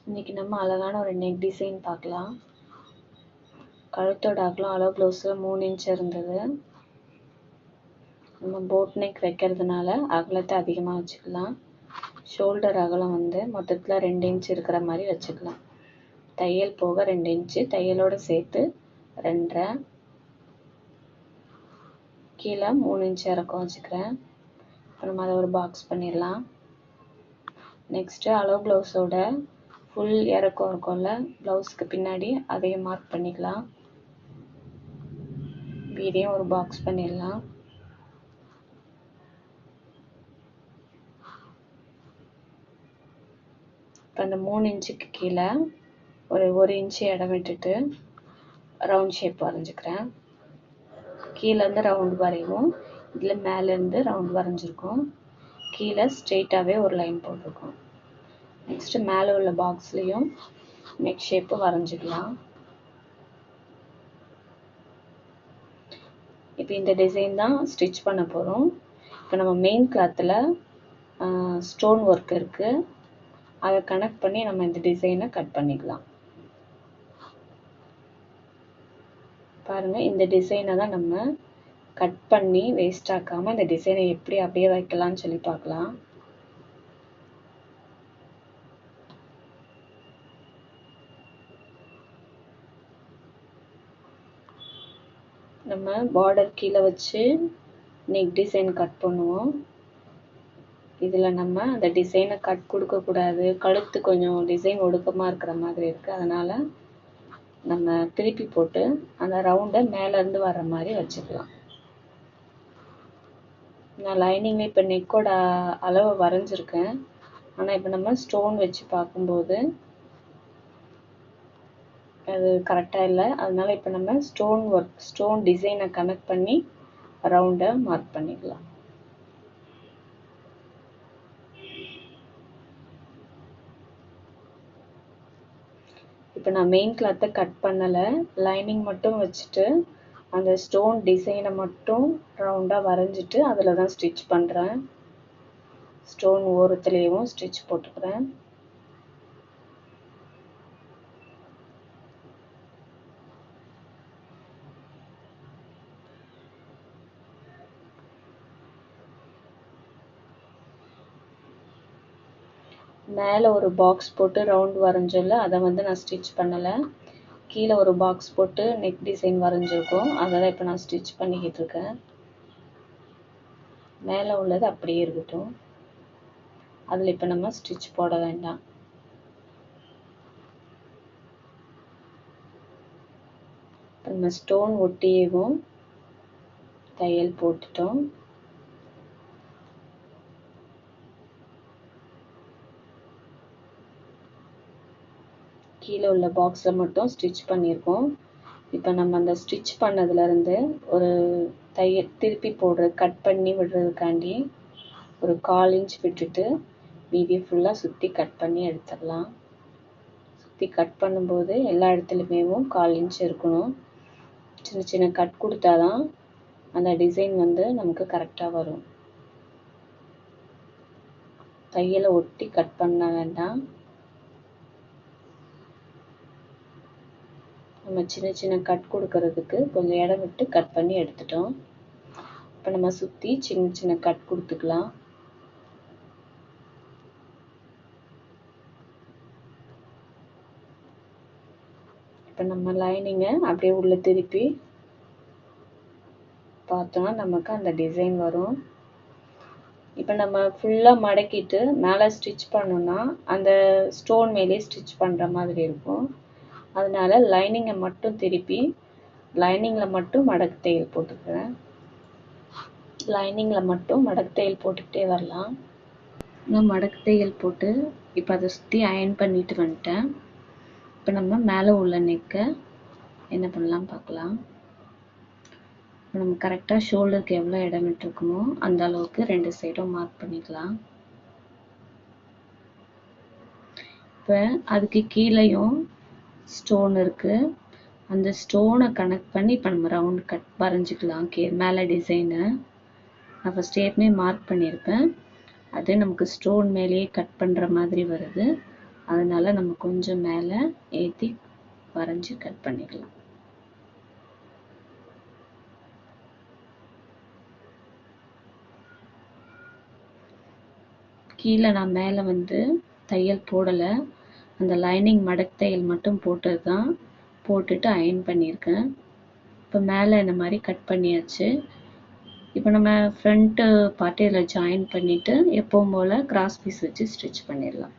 இன்னைக்கு நம்ம அழகான ஒரு நெக் டிசைன் பார்க்கலாம். கழுத்தோட அகலம் அளவு ப்ளவுஸில் 3 இன்ச் இருந்தது. நம்ம போட் நெக் வைக்கிறதுனால அகலத்தை அதிகமாக வச்சுக்கலாம். ஷோல்டர் அகலம் மொத்தத்தில் 2 இன்ச் இருக்கிற மாதிரி வச்சுக்கலாம். தையல் போக 2 இன்ச்சு, தையலோடு சேர்த்து 2.5, கீழே 3 இன்ச் இறக்கம் வச்சுக்கிறேன். இப்போ நம்ம அதை ஒரு பாக்ஸ் பண்ணிடலாம். நெக்ஸ்ட்டு அளவு ப்ளவுஸோட ஃபுல் இறக்கம் இருக்கும்ல, ப்ளவுஸ்க்கு பின்னாடி அதையும் மார்க் பண்ணிக்கலாம். இதையும் ஒரு பாக்ஸ் பண்ணிடலாம். இப்போ அந்த 3 இன்ச்சுக்கு கீழே ஒரு 1 இன்ச்சு இடம் விட்டுட்டு ரவுண்ட் ஷேப் வரைஞ்சிக்கிறேன். கீழேருந்து ரவுண்ட் வரையும், இதில் மேலேருந்து ரவுண்ட் வரைஞ்சிருக்கோம். கீழே ஸ்ட்ரெயிட்டாகவே ஒரு லைன் போட்டிருக்கோம். நெக்ஸ்ட்டு மேலே உள்ள பாக்ஸ்லேயும் நெக் ஷேப்பு வரைஞ்சிக்கலாம். இப்போ இந்த டிசைன் தான் ஸ்டிச் பண்ண போகிறோம். இப்போ நம்ம மெயின் கிளாத்தில் ஸ்டோன் ஒர்க் இருக்குது, அதை கனெக்ட் பண்ணி நம்ம இந்த டிசைனை கட் பண்ணிக்கலாம். பாருங்கள், இந்த டிசைனை தான் நம்ம கட் பண்ணி வேஸ்ட் ஆக்காமல் இந்த டிசைனை எப்படி அப்படியே வைக்கலாம்னு சொல்லி பார்க்கலாம். நம்ம பார்டர் கீழே வச்சு நெக் டிசைன் கட் பண்ணுவோம். இதில் நம்ம அந்த டிசைனை கட் கொடுக்கக்கூடாது, கழுத்து கொஞ்சம் டிசைன் ஒடுக்கமாக இருக்கிற மாதிரி இருக்குது. அதனால் நம்ம திருப்பி போட்டு அந்த ரவுண்டை மேலேருந்து வர்ற மாதிரி வச்சுக்கலாம். நான் லைனிங்கில் இப்போ நெக்கோட அளவை வரைஞ்சிருக்கேன். ஆனால் இப்போ நம்ம ஸ்டோன் வச்சு பார்க்கும்போது அது கரெக்டாக இல்லை. அதனால் இப்போ நம்ம ஸ்டோன் டிசைனை கனெக்ட் பண்ணி ரவுண்டை மார்க் பண்ணிக்கலாம். இப்போ நான் மெயின் கிளாத்தை கட் பண்ணலை, லைனிங் மட்டும் வச்சுட்டு அந்த ஸ்டோன் டிசைனை மட்டும் ரவுண்டாக வரைஞ்சிட்டு அதில் தான் ஸ்டிச் பண்ணுறேன். ஸ்டோன் ஓரத்துலேயும் ஸ்டிச் போட்டுக்கிறேன். மேலே ஒரு பாக்ஸ் போட்டு ரவுண்ட் வரைஞ்சல, அதை நான் ஸ்டிச் பண்ணலை. கீழே ஒரு பாக்ஸ் போட்டு நெக் டிசைன் வரைஞ்சிருக்கோம், அதை தான் இப்போ நான் ஸ்டிச் பண்ணிக்கிட்டு இருக்கேன். மேலே உள்ளது அப்படியே இருக்கட்டும், அதில் இப்போ நம்ம ஸ்டிச் போட வேண்டாம். நம்ம ஸ்டோன் ஒட்டியவும் தையல் போட்டுட்டோம். கீழே உள்ள பாக்ஸில் மட்டும் ஸ்டிச் பண்ணியிருக்கோம். இப்போ நம்ம அந்த ஸ்டிச் பண்ணதுலேருந்து ஒரு தையல் திருப்பி கட் பண்ணி விடுறதுக்காண்டி ஒரு 1/4 இன்ச் விட்டுட்டு மீதி ஃபுல்லாக சுற்றி கட் பண்ணி எடுத்துடலாம். சுற்றி கட் பண்ணும்போது எல்லா இடத்துலையுமே 1/4 இன்ச் இருக்கணும். சின்ன சின்ன கட் கொடுத்தா தான் அந்த டிசைன் நமக்கு கரெக்டாக வரும். தையலை ஒட்டி கட் பண்ண வேண்டாம். நம்ம சின்ன சின்ன கட் கொடுக்கறதுக்கு கொஞ்சம் இடம் விட்டு கட் பண்ணி எடுத்துட்டோம். இப்போ நம்ம சுற்றி சின்ன சின்ன கட் கொடுத்துக்கலாம். இப்போ நம்ம லைனிங்கை அப்படியே உள்ள திருப்பி பார்த்தோம்னா நமக்கு அந்த டிசைன் வரும். இப்போ நம்ம ஃபுல்லாக மடக்கிட்டு மேலே ஸ்டிச் பண்ணோம்னா அந்த ஸ்டோன் மேலே ஸ்டிச் பண்ணுற மாதிரி இருக்கும். அதனால லைனிங்கை மட்டும் திருப்பி லைனிங்கில் மட்டும் மடக்கு தையல் போட்டுக்கிறேன். லைனிங்கில் மட்டும் மடக்கு தையல் போட்டுக்கிட்டே வரலாம். நான் மடக்கு தையல் போட்டு இப்போ அதை சுற்றி அயன் பண்ணிட்டு வந்துட்டேன். இப்போ நம்ம மேலே உள்ள நெக்கை என்ன பண்ணலாம் பார்க்கலாம். இப்போ நம்ம கரெக்டாக ஷோல்டருக்கு எவ்வளோ இடம் விட்டுருக்குமோ அந்த அளவுக்கு 2 சைடும் மார்க் பண்ணிக்கலாம். இப்போ அதுக்கு கீழேயும் ஸ்டோன் இருக்குது, அந்த ஸ்டோனை கனெக்ட் பண்ணி இப்போ நம்ம ரவுண்ட் கட் வரைஞ்சிக்கலாம். மேலே டிசைனை நான் ஃபஸ்ட் ஏற்கனவே மார்க் பண்ணியிருப்பேன், அது நமக்கு ஸ்டோன் மேலேயே கட் பண்ணுற மாதிரி வருது. அதனால நம்ம கொஞ்சம் மேலே ஏற்றி வரைஞ்சி கட் பண்ணிடலாம். கீழே நான் மேலே வந்து தையல் போடலை, அந்த லைனிங் மடக்கு தையல் மட்டும் போட்டது தான், போட்டுட்டு அயன் பண்ணியிருக்கேன். இப்போ மேலே இந்த மாதிரி கட் பண்ணியாச்சு. இப்போ நம்ம ஃப்ரண்ட்டு பார்ட்டு இதில் ஜாயின் பண்ணிவிட்டு எப்பவும் போல் கிராஸ் பீஸ் வச்சு ஸ்டிச் பண்ணிடலாம்.